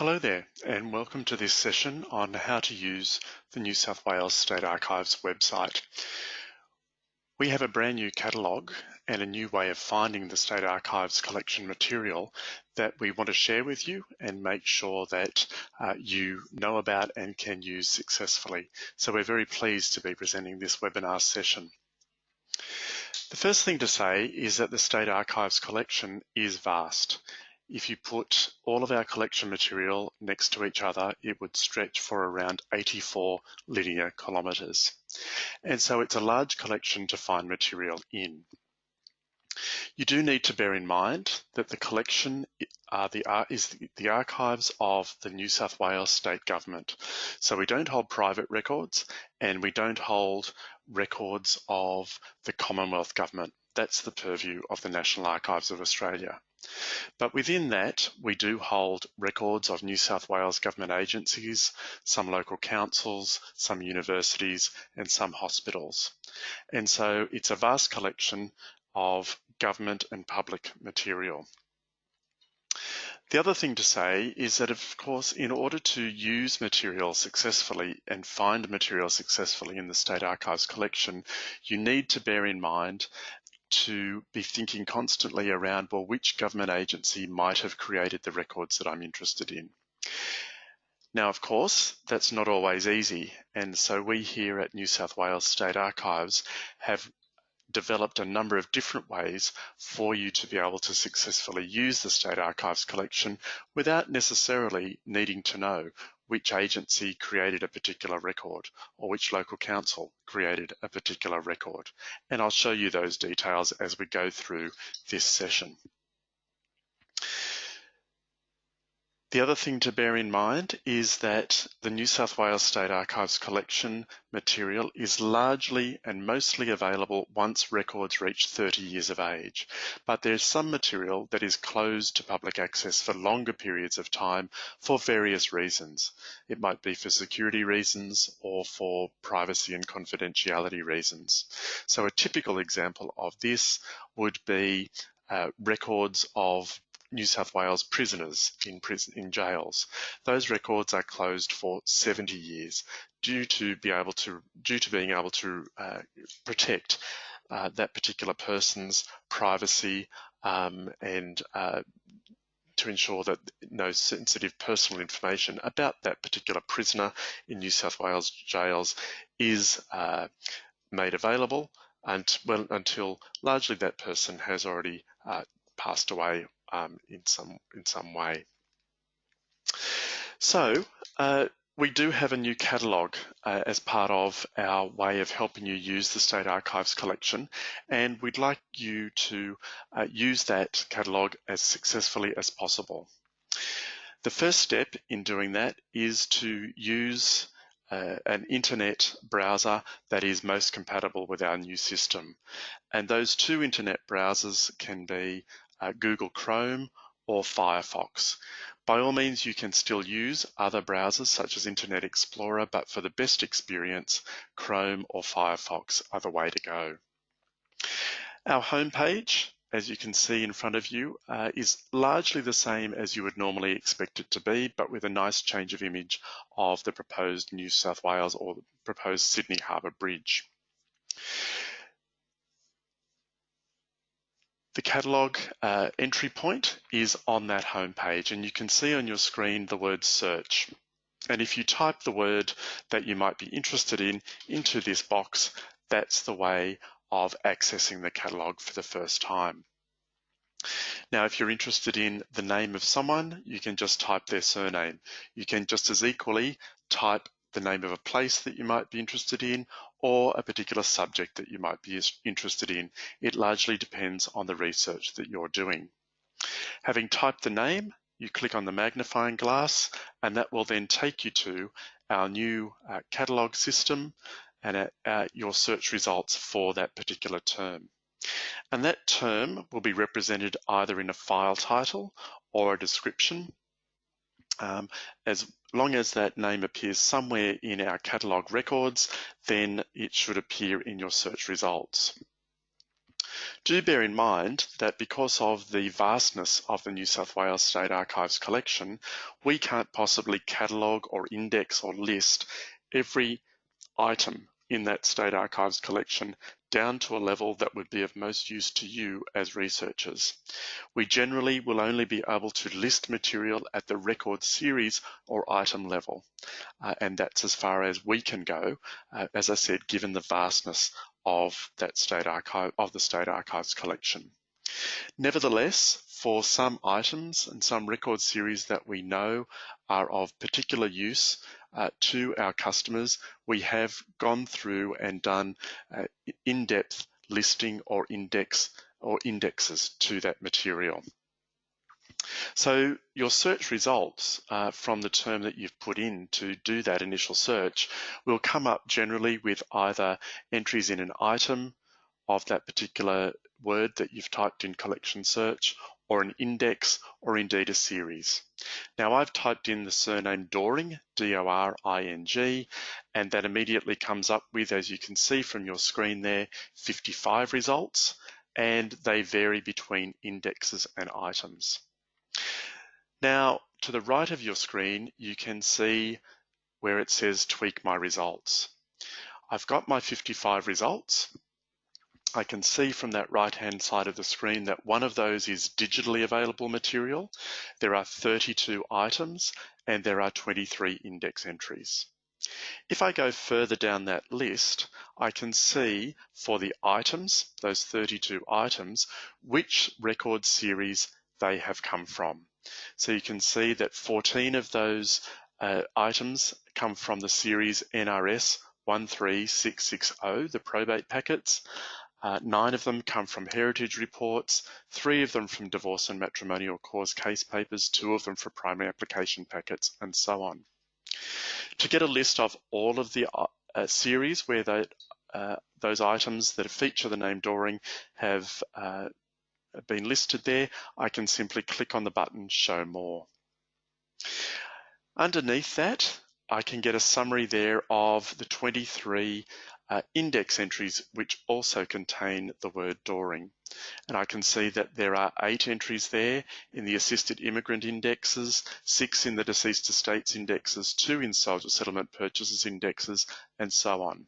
Hello there, and welcome to this session on how to use the New South Wales State Archives website. We have a brand new catalogue and a new way of finding the State Archives collection material that we want to share with you and make sure that you know about and can use successfully. So we're very pleased to be presenting this webinar session. The first thing to say is that the State Archives collection is vast. If you put all of our collection material next to each other, it would stretch for around 84 linear kilometres. And so it's a large collection to find material in. You do need to bear in mind that the collection is the archives of the New South Wales State Government. So we don't hold private records and we don't hold records of the Commonwealth Government. That's the purview of the National Archives of Australia. But within that, we do hold records of New South Wales government agencies, some local councils, some universities, and some hospitals. And so it's a vast collection of government and public material. The other thing to say is that, of course, in order to use material successfully and find material successfully in the State Archives collection, you need to bear in mind to be thinking constantly around, well, which government agency might have created the records that I'm interested in. Now, of course, that's not always easy. And so we here at New South Wales State Archives have developed a number of different ways for you to be able to successfully use the State Archives collection without necessarily needing to know which agency created a particular record or which local council created a particular record. And I'll show you those details as we go through this session. The other thing to bear in mind is that the New South Wales State Archives collection material is largely and mostly available once records reach 30 years of age. But there's some material that is closed to public access for longer periods of time for various reasons. It might be for security reasons or for privacy and confidentiality reasons. So a typical example of this would be records of New South Wales prisoners in jails. Those records are closed for 70 years due to being able to protect that particular person's privacy and to ensure that no sensitive personal information about that particular prisoner in New South Wales jails is made available until largely that person has already passed away in some way. So we do have a new catalogue as part of our way of helping you use the State Archives collection, and we'd like you to use that catalogue as successfully as possible. The first step in doing that is to use an internet browser that is most compatible with our new system. And those two internet browsers can be Google Chrome or Firefox. By all means, you can still use other browsers such as Internet Explorer, but for the best experience, Chrome or Firefox are the way to go. Our homepage, as you can see in front of you, is largely the same as you would normally expect it to be, but with a nice change of image of the proposed New South Wales or the proposed Sydney Harbour Bridge. The catalogue entry point is on that homepage, and you can see on your screen the word search. And if you type the word that you might be interested in into this box, that's the way of accessing the catalogue for the first time. Now, if you're interested in the name of someone, you can just type their surname. You can just as equally type the name of a place that you might be interested in or a particular subject that you might be interested in. It largely depends on the research that you're doing. Having typed the name, you click on the magnifying glass, and that will then take you to our new catalogue system and your search results for that particular term. And that term will be represented either in a file title or a description. As long as that name appears somewhere in our catalogue records, then it should appear in your search results. Do bear in mind that because of the vastness of the New South Wales State Archives collection, we can't possibly catalogue or index or list every item in that State Archives collection down to a level that would be of most use to you as researchers. We generally will only be able to list material at the record series or item level, and that's as far as we can go, as I said, given the vastness of that State Archive, of the State Archives collection. Nevertheless, for some items and some record series that we know are of particular use to our customers, we have gone through and done in-depth listing or indexes to that material. So your search results from the term that you've put in to do that initial search will come up generally with either entries in an item of that particular word that you've typed in collection search, or an index, or indeed a series. Now I've typed in the surname Doring, D-O-R-I-N-G, and that immediately comes up with, as you can see from your screen there, 55 results, and they vary between indexes and items. Now, to the right of your screen, you can see where it says tweak my results. I've got my 55 results. I can see from that right-hand side of the screen that one of those is digitally available material. There are 32 items and there are 23 index entries. If I go further down that list, I can see for the items, those 32 items, which record series they have come from. So you can see that 14 of those items come from the series NRS 13660, the probate packets. 9 of them come from heritage reports, 3 of them from divorce and matrimonial cause case papers, 2 of them for primary application packets, and so on. To get a list of all of the series where those items that feature the name Doring have been listed there, I can simply click on the button Show More. Underneath that, I can get a summary there of the 23 index entries which also contain the word Doring. And I can see that there are 8 entries there in the assisted immigrant indexes, 6 in the deceased estates indexes, 2 in soldier settlement purchases indexes, and so on.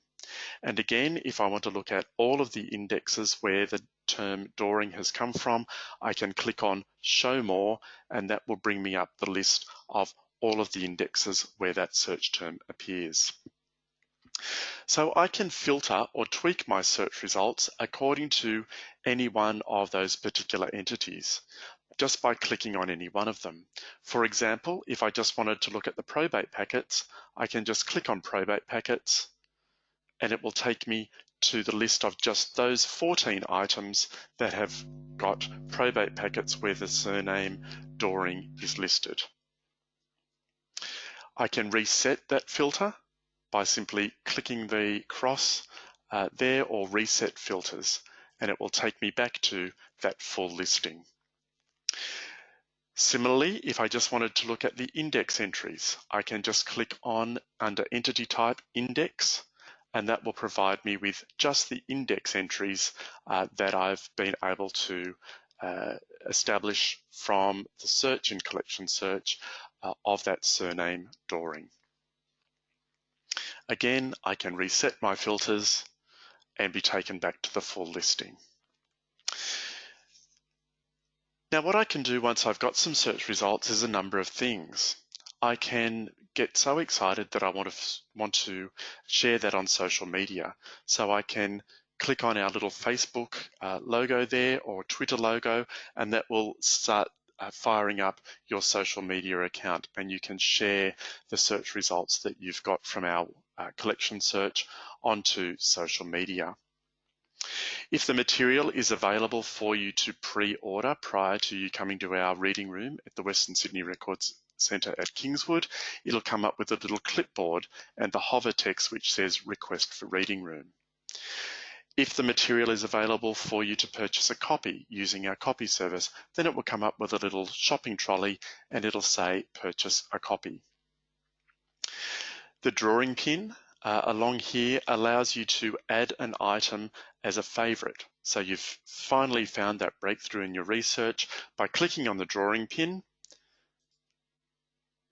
And again, if I want to look at all of the indexes where the term Doring has come from, I can click on Show More, and that will bring me up the list of all of the indexes where that search term appears. So I can filter or tweak my search results according to any one of those particular entities, just by clicking on any one of them. For example, if I just wanted to look at the probate packets, I can just click on probate packets, and it will take me to the list of just those 14 items that have got probate packets where the surname Doring is listed. I can reset that filter by simply clicking the cross there, or reset filters, and it will take me back to that full listing. Similarly, if I just wanted to look at the index entries, I can just click on under entity type index, and that will provide me with just the index entries that I've been able to establish from the search and collection search of that surname Doring. Again, I can reset my filters and be taken back to the full listing. Now, what I can do once I've got some search results is a number of things. I can get so excited that I want to share that on social media. So I can click on our little Facebook logo there, or Twitter logo, and that will start firing up your social media account, and you can share the search results that you've got from our collection search onto social media. If the material is available for you to pre-order prior to you coming to our reading room at the Western Sydney Records Centre at Kingswood, it'll come up with a little clipboard and the hover text which says Request for Reading Room. If the material is available for you to purchase a copy using our copy service, then it will come up with a little shopping trolley and it'll say Purchase a Copy. The drawing pin along here allows you to add an item as a favourite. So you've finally found that breakthrough in your research. By clicking on the drawing pin,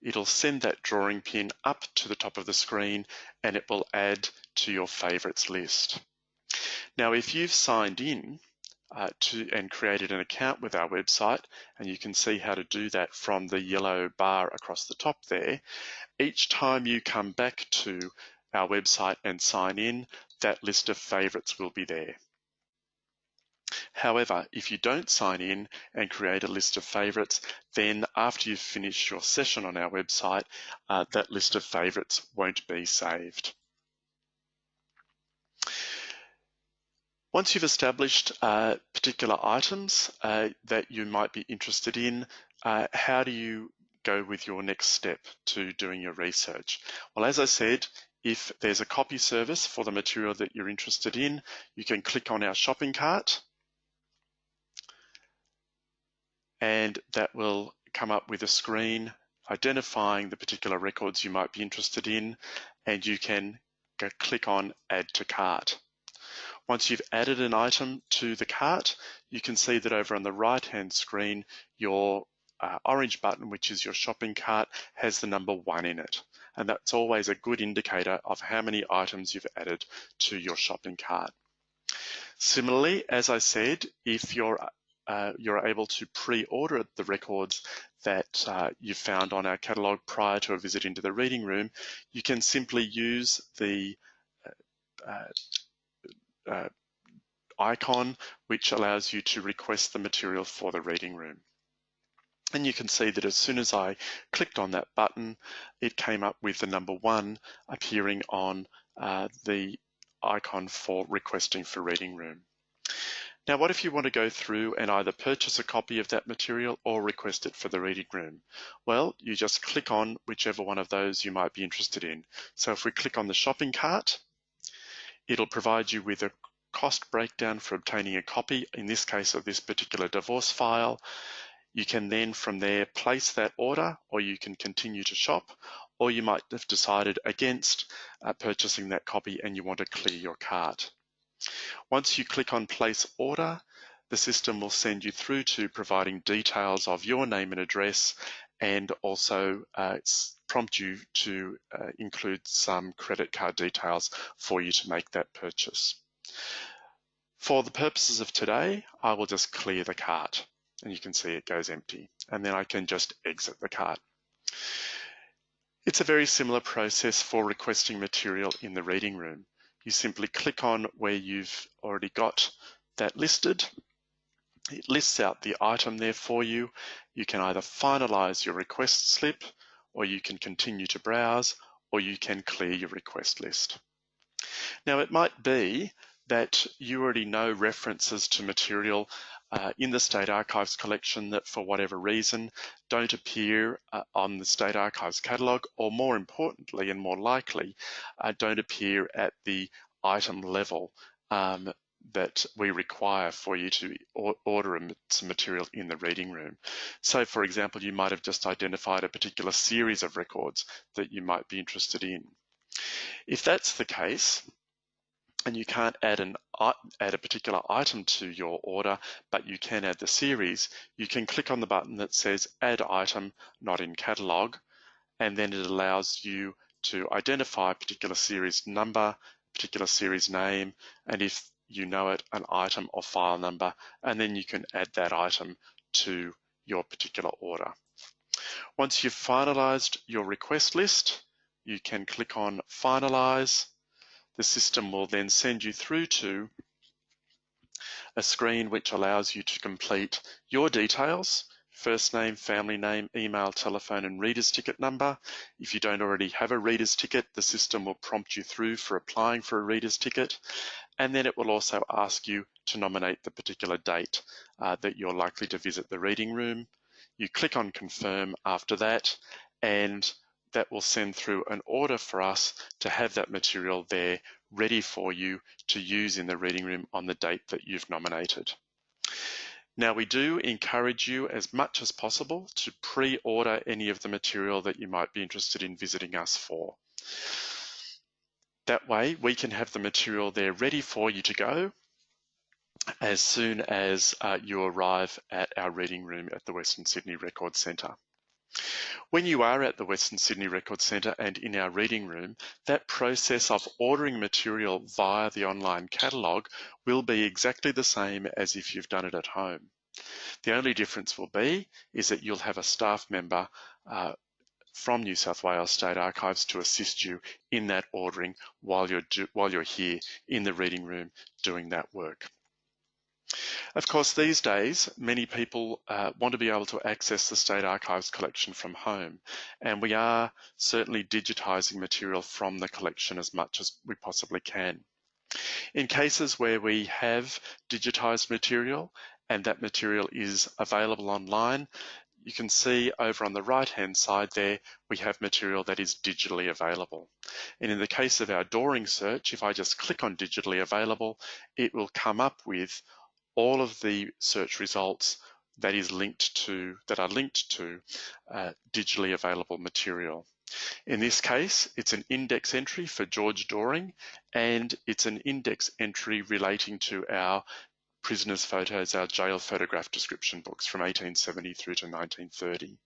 it'll send that drawing pin up to the top of the screen and it will add to your favorites list. Now, if you've signed in and created an account with our website, and you can see how to do that from the yellow bar across the top there, each time you come back to our website and sign in, that list of favorites will be there. However, if you don't sign in and create a list of favorites, then after you've finished your session on our website, that list of favorites won't be saved. Once you've established particular items that you might be interested in, how do you go with your next step to doing your research? Well, as I said, if there's a copy service for the material that you're interested in, you can click on our shopping cart, and that will come up with a screen identifying the particular records you might be interested in, and you can click on Add to Cart. Once you've added an item to the cart, you can see that over on the right-hand screen, your orange button, which is your shopping cart, has the number 1 in it. And that's always a good indicator of how many items you've added to your shopping cart. Similarly, as I said, if you're able to pre-order the records that you've found on our catalogue prior to a visit into the reading room, you can simply use the icon which allows you to request the material for the reading room. And you can see that as soon as I clicked on that button, it came up with the number 1 appearing on the icon for requesting for reading room. Now, what if you want to go through and either purchase a copy of that material or request it for the reading room? Well, you just click on whichever one of those you might be interested in. So if we click on the shopping cart, it'll provide you with a cost breakdown for obtaining a copy, in this case of this particular divorce file. You can then from there place that order, or you can continue to shop, or you might have decided against purchasing that copy and you want to clear your cart. Once you click on place order, the system will send you through to providing details of your name and address, and also prompt you to include some credit card details for you to make that purchase. For the purposes of today, I will just clear the cart, and you can see it goes empty, and then I can just exit the cart. It's a very similar process for requesting material in the reading room. You simply click on where you've already got that listed. It lists out the item there for you. You can either finalize your request slip, or you can continue to browse, or you can clear your request list. Now, it might be that you already know references to material in the State Archives collection that for whatever reason don't appear on the State Archives catalogue, or more importantly and more likely, don't appear at the item level that we require for you to order some material in the reading room. So for example, you might have just identified a particular series of records that you might be interested in. If that's the case, and you can't add a particular item to your order, but you can add the series, you can click on the button that says Add Item Not in Catalogue, and then it allows you to identify a particular series number, particular series name, and if you know it, an item or file number, and then you can add that item to your particular order. Once you've finalized your request list, you can click on Finalize. The system will then send you through to a screen which allows you to complete your details: first name, family name, email, telephone, and reader's ticket number. If you don't already have a reader's ticket, the system will prompt you through for applying for a reader's ticket. And then it will also ask you to nominate the particular date that you're likely to visit the reading room. You click on Confirm after that, and that will send through an order for us to have that material there ready for you to use in the reading room on the date that you've nominated. Now, we do encourage you as much as possible to pre-order any of the material that you might be interested in visiting us for. That way, we can have the material there ready for you to go, as soon as you arrive at our reading room at the Western Sydney Record Centre. When you are at the Western Sydney Record Centre and in our reading room, that process of ordering material via the online catalogue will be exactly the same as if you've done it at home. The only difference will be is that you'll have a staff member from New South Wales State Archives to assist you in that ordering while you're here in the reading room doing that work. Of course, these days, many people want to be able to access the State Archives collection from home, and we are certainly digitising material from the collection as much as we possibly can. In cases where we have digitised material and that material is available online, you can see over on the right-hand side there, we have material that is digitally available. And in the case of our Doring search, if I just click on digitally available, it will come up with all of the search results that are linked to digitally available material. In this case, it's an index entry for George Doring, and it's an index entry relating to our prisoners' photos, our jail photograph description books from 1870 through to 1930.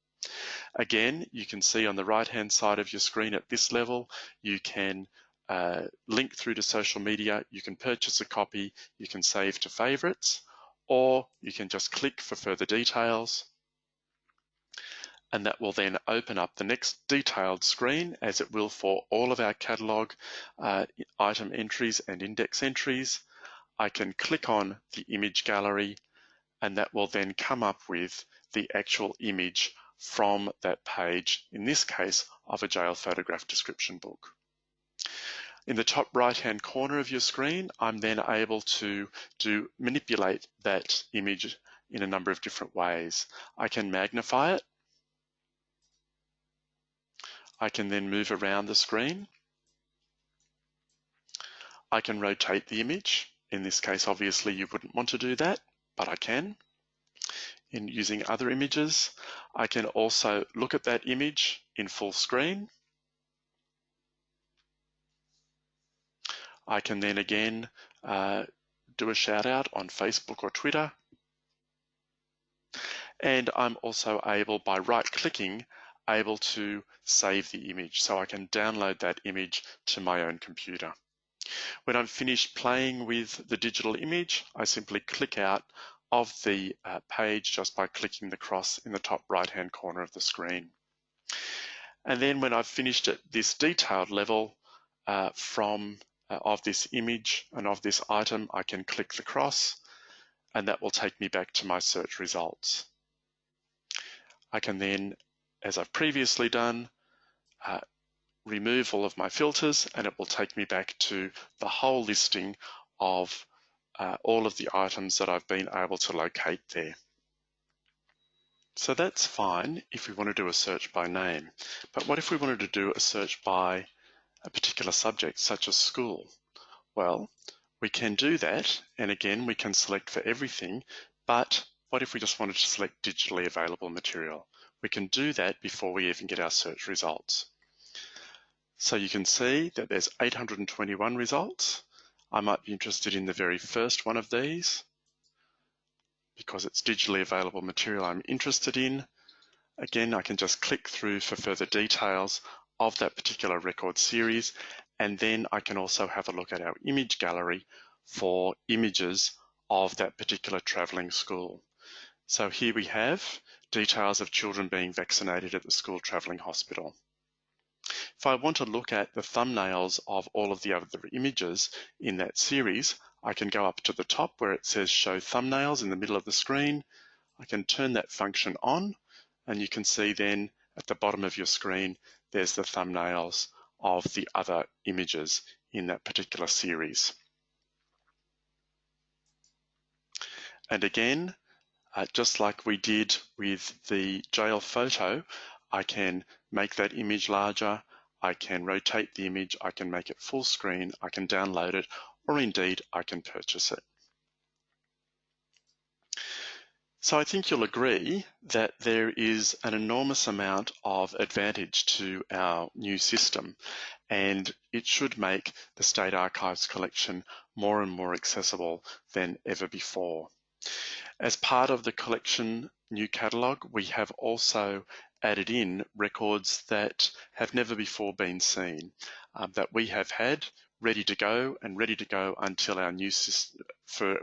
Again, you can see on the right-hand side of your screen at this level, you can link through to social media, you can purchase a copy, you can save to favourites, or you can just click for further details, and that will then open up the next detailed screen, as it will for all of our catalogue item entries and index entries. I can click on the image gallery, and that will then come up with the actual image from that page, in this case of a jail photograph description book. In the top right-hand corner of your screen, I'm then able to manipulate that image in a number of different ways. I can magnify it. I can then move around the screen. I can rotate the image. In this case, obviously, you wouldn't want to do that, but I can. In using other images, I can also look at that image in full screen. I can then again do a shout out on Facebook or Twitter. And I'm also able, by right-clicking, able to save the image. So I can download that image to my own computer. When I'm finished playing with the digital image, I simply click out of the page just by clicking the cross in the top right-hand corner of the screen. And then when I've finished at this detailed level of this image and of this item, I can click the cross, and that will take me back to my search results. I can then, as I've previously done, remove all of my filters, and it will take me back to the whole listing of all of the items that I've been able to locate there. So that's fine if we want to do a search by name. But what if we wanted to do a search by a particular subject, such as school? Well, we can do that, and again, we can select for everything, but what if we just wanted to select digitally available material? We can do that before we even get our search results. So you can see that there's 821 results. I might be interested in the very first one of these because it's digitally available material I'm interested in. Again, I can just click through for further details of that particular record series, and then I can also have a look at our image gallery for images of that particular travelling school. So here we have details of children being vaccinated at the school travelling hospital. If I want to look at the thumbnails of all of the other images in that series, I can go up to the top where it says Show Thumbnails in the middle of the screen. I can turn that function on, and you can see then at the bottom of your screen, there's the thumbnails of the other images in that particular series. And again, just like we did with the jail photo, I can make that image larger, I can rotate the image, I can make it full screen, I can download it, or indeed I can purchase it. So I think you'll agree that there is an enormous amount of advantage to our new system, and it should make the State Archives collection more and more accessible than ever before. As part of the collection new catalogue, we have also added in records that have never before been seen, that we have had ready to go until our new system,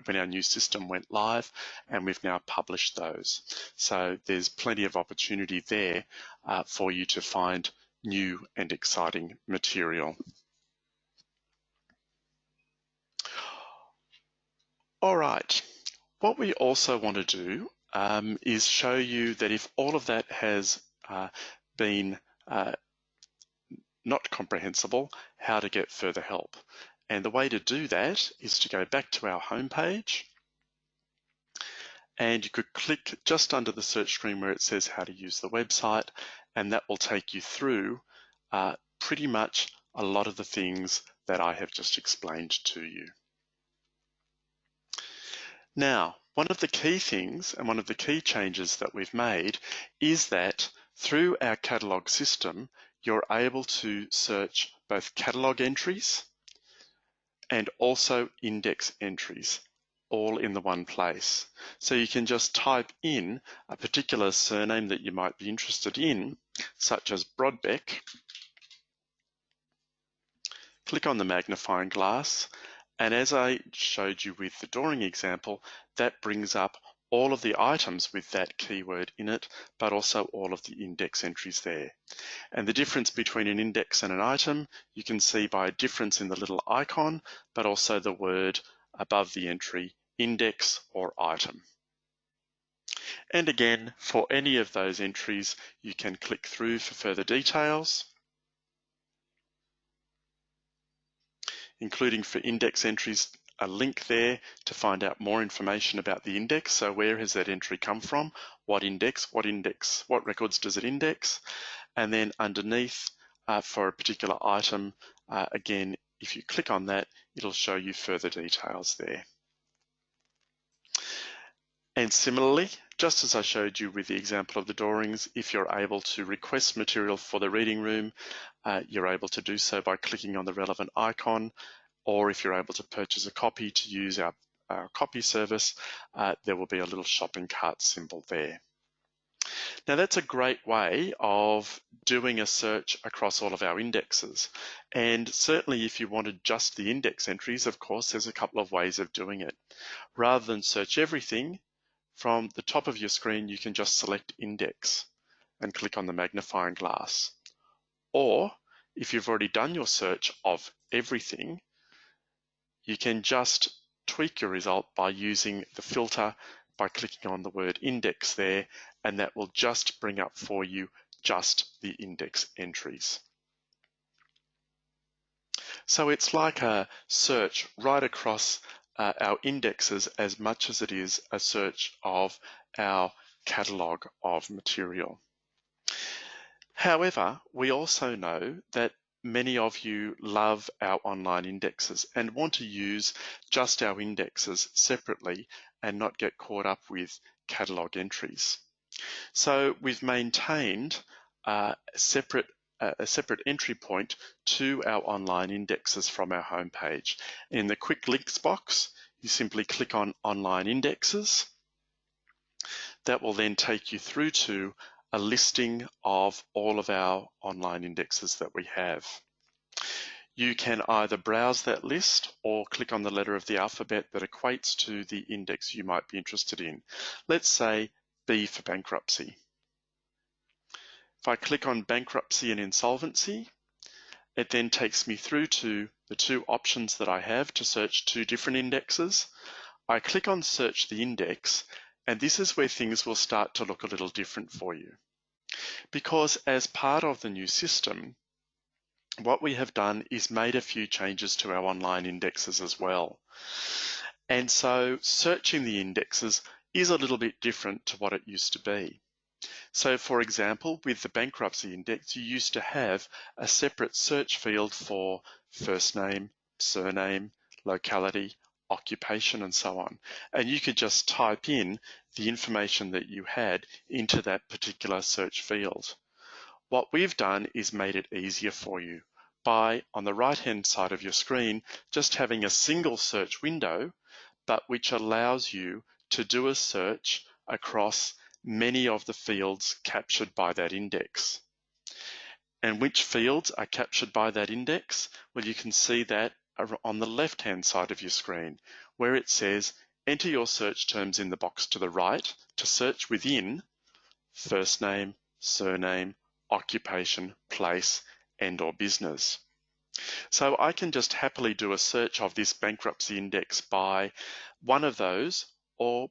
when our new system went live, and we've now published those. So there's plenty of opportunity there for you to find new and exciting material. All right, what we also want to do is show you that if all of that has been not comprehensible, how to get further help. And the way to do that is to go back to our home page, and you could click just under the search screen where it says how to use the website, and that will take you through pretty much a lot of the things that I have just explained to you. Now, one of the key things and one of the key changes that we've made is that through our catalogue system, you're able to search both catalogue entries and also index entries, all in the one place. So you can just type in a particular surname that you might be interested in, such as Brodbeck, click on the magnifying glass, and as I showed you with the Doring example, that brings up all of the items with that keyword in it, but also all of the index entries there. And the difference between an index and an item, you can see by a difference in the little icon, but also the word above the entry, index or item. And again, for any of those entries, you can click through for further details, including for index entries, a link there to find out more information about the index. So where has that entry come from? What records does it index? And then underneath for a particular item, again, if you click on that, it'll show you further details there. And similarly, just as I showed you with the example of the Dorings, if you're able to request material for the reading room, you're able to do so by clicking on the relevant icon, or if you're able to purchase a copy to use our copy service, there will be a little shopping cart symbol there. Now that's a great way of doing a search across all of our indexes. And certainly if you wanted just the index entries, of course, there's a couple of ways of doing it. Rather than search everything, from the top of your screen, you can just select index and click on the magnifying glass. Or if you've already done your search of everything, you can just tweak your result by using the filter by clicking on the word index there, and that will just bring up for you just the index entries. So it's like a search right across our indexes as much as it is a search of our catalogue of material. However, we also know that many of you love our online indexes and want to use just our indexes separately and not get caught up with catalogue entries. So we've maintained a separate entry point to our online indexes from our home page. In the quick links box, you simply click on online indexes. That will then take you through to a listing of all of our online indexes that we have. You can either browse that list or click on the letter of the alphabet that equates to the index you might be interested in. Let's say B for bankruptcy. If I click on bankruptcy and insolvency, it then takes me through to the two options that I have to search two different indexes. I click on search the index, and this is where things will start to look a little different for you. Because as part of the new system, what we have done is made a few changes to our online indexes as well. And so searching the indexes is a little bit different to what it used to be. So for example, with the bankruptcy index, you used to have a separate search field for first name, surname, locality, occupation, and so on. And you could just type in the information that you had into that particular search field. What we've done is made it easier for you. by, on the right-hand side of your screen, just having a single search window, but which allows you to do a search across many of the fields captured by that index. And which fields are captured by that index? Well, you can see that on the left-hand side of your screen, where it says, enter your search terms in the box to the right to search within first name, surname, occupation, place, and/or business. So I can just happily do a search of this bankruptcy index by one of those or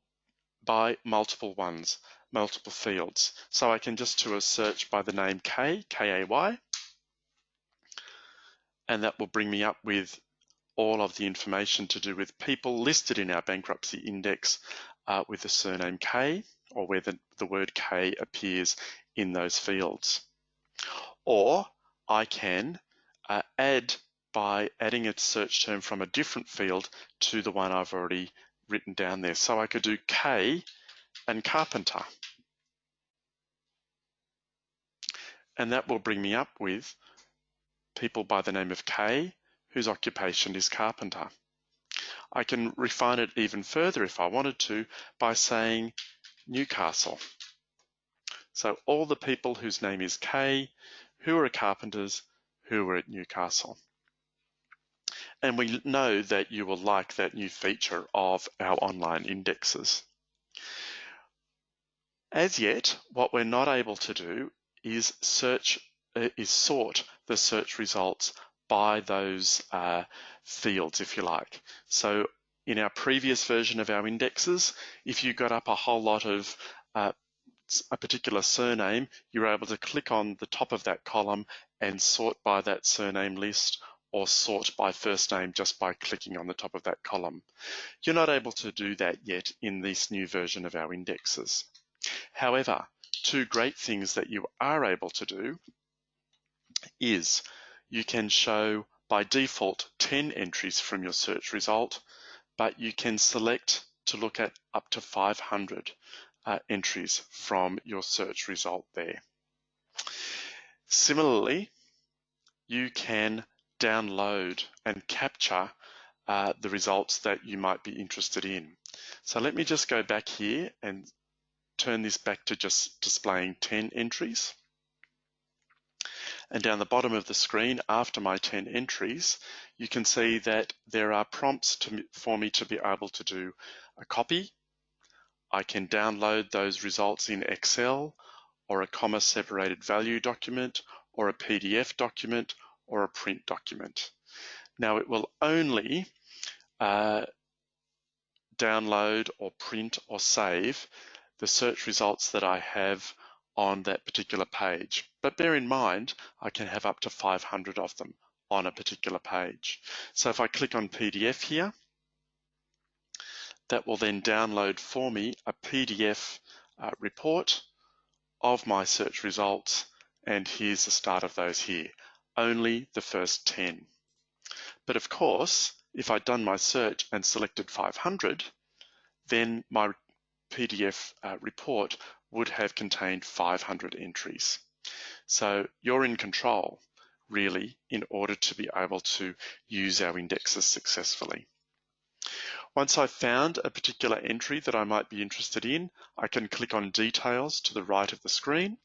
by multiple ones, multiple fields. So I can just do a search by the name K, K-A-Y, and that will bring me up with all of the information to do with people listed in our bankruptcy index with the surname K, or where the word K appears in those fields. Or I can add by adding a search term from a different field to the one I've already written down there. So I could do K and carpenter. And that will bring me up with people by the name of K whose occupation is carpenter. I can refine it even further if I wanted to by saying Newcastle. So all the people whose name is K, who are carpenters, who are at Newcastle. And we know that you will like that new feature of our online indexes. As yet, what we're not able to do is sort the search results by those fields, if you like. So in our previous version of our indexes, if you got up a whole lot of a particular surname, you're able to click on the top of that column and sort by that surname list, or sort by first name just by clicking on the top of that column. You're not able to do that yet in this new version of our indexes. However, two great things that you are able to do is you can show by default 10 entries from your search result, but you can select to look at up to 500 entries from your search result there. Similarly, you can download and capture the results that you might be interested in. So let me just go back here and turn this back to just displaying 10 entries. And down the bottom of the screen, after my 10 entries, you can see that there are prompts for me to be able to do a copy. I can download those results in Excel, or a comma-separated value document, or a PDF document, or a print document. Now it will only download or print or save the search results that I have on that particular page. But bear in mind, I can have up to 500 of them on a particular page. So if I click on PDF here, that will then download for me a PDF report of my search results, and here's the start of those here, only the first 10. But of course, if I'd done my search and selected 500, then my PDF report would have contained 500 entries. So you're in control, really, in order to be able to use our indexes successfully. Once I've found a particular entry that I might be interested in, I can click on Details to the right of the screen.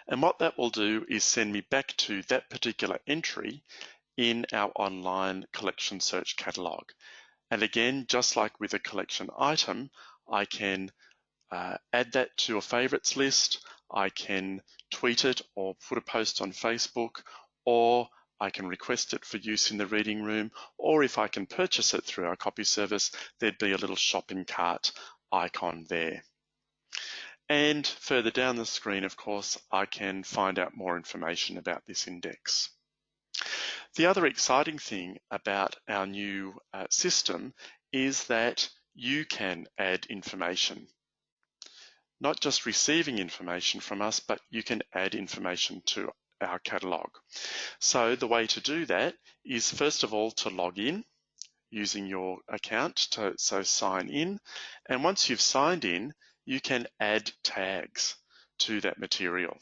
And what that will do is send me back to that particular entry in our online collection search catalog. And again, just like with a collection item, I can add that to a favorites list, I can tweet it or put a post on Facebook, or I can request it for use in the reading room, or if I can purchase it through our copy service, there'd be a little shopping cart icon there. And further down the screen, of course, I can find out more information about this index. The other exciting thing about our new system is that you can add information. Not just receiving information from us, but you can add information to our catalogue. So the way to do that is first of all to log in using your account, so sign in. And once you've signed in, you can add tags to that material.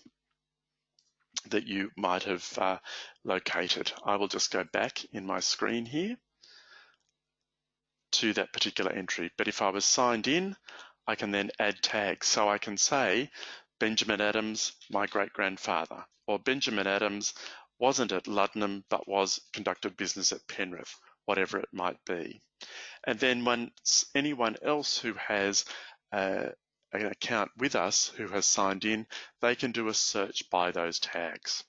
that you might have located. I will just go back in my screen here to that particular entry. But if I was signed in, I can then add tags. So I can say, Benjamin Adams, my great-grandfather, or Benjamin Adams wasn't at Luddenham, but conducted business at Penrith, whatever it might be. And then when anyone else who has an account with us, who has signed in, they can do a search by those tags.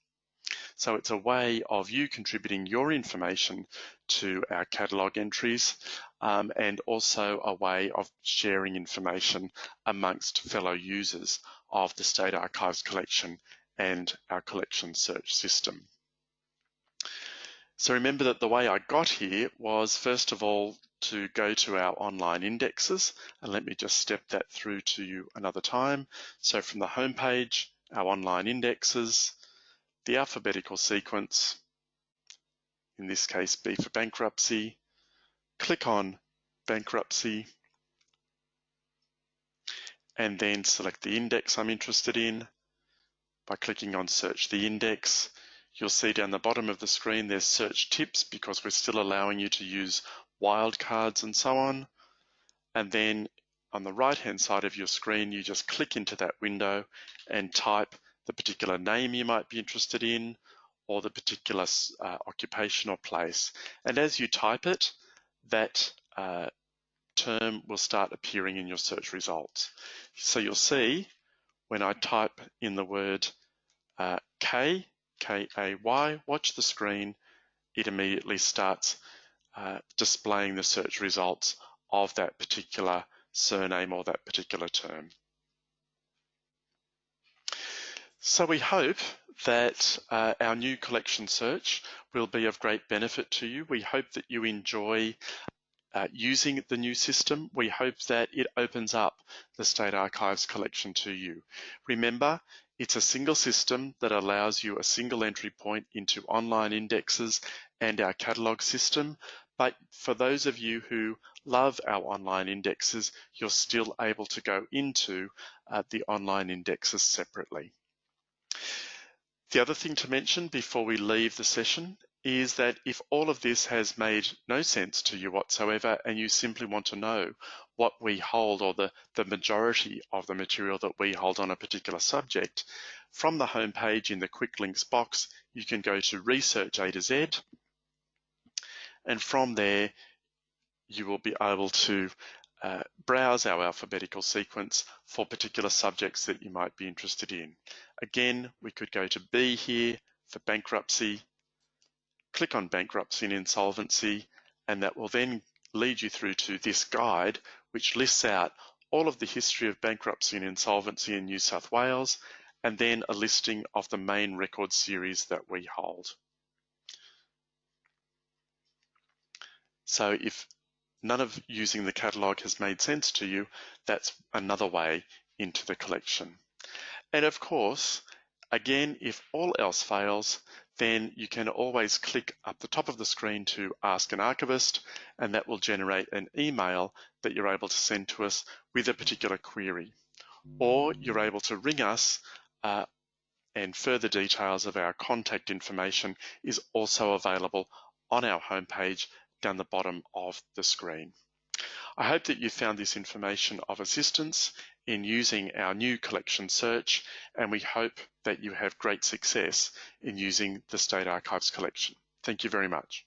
So it's a way of you contributing your information to our catalogue entries, and also a way of sharing information amongst fellow users of the State Archives collection and our collection search system. So remember that the way I got here was, first of all, to go to our online indexes, and let me just step that through to you another time. So from the home page, our online indexes, the alphabetical sequence, in this case B for bankruptcy, click on bankruptcy, and then select the index I'm interested in. By clicking on search the index, you'll see down the bottom of the screen there's search tips, because we're still allowing you to use wildcards and so on. And then on the right hand side of your screen, you just click into that window and type the particular name you might be interested in, or the particular occupation or place. And as you type it, that term will start appearing in your search results. So you'll see when I type in the word K-A-Y, watch the screen, it immediately starts displaying the search results of that particular surname or that particular term. So we hope that our new collection search will be of great benefit to you. We hope that you enjoy using the new system. We hope that it opens up the State Archives collection to you. Remember, it's a single system that allows you a single entry point into online indexes and our catalogue system. But for those of you who love our online indexes, you're still able to go into the online indexes separately. The other thing to mention before we leave the session is that if all of this has made no sense to you whatsoever, and you simply want to know what we hold, or the majority of the material that we hold on a particular subject, from the home page in the quick links box, you can go to Research A to Z, and from there you will be able to browse our alphabetical sequence for particular subjects that you might be interested in. Again, we could go to B here for bankruptcy, click on bankruptcy and insolvency, and that will then lead you through to this guide, which lists out all of the history of bankruptcy and insolvency in New South Wales, and then a listing of the main record series that we hold. So if none of using the catalogue has made sense to you, that's another way into the collection. And of course, again, if all else fails, then you can always click up the top of the screen to Ask an Archivist, and that will generate an email that you're able to send to us with a particular query. Or you're able to ring us, and further details of our contact information is also available on our homepage down the bottom of the screen. I hope that you found this information of assistance in using our new collection search, and we hope that you have great success in using the State Archives collection. Thank you very much.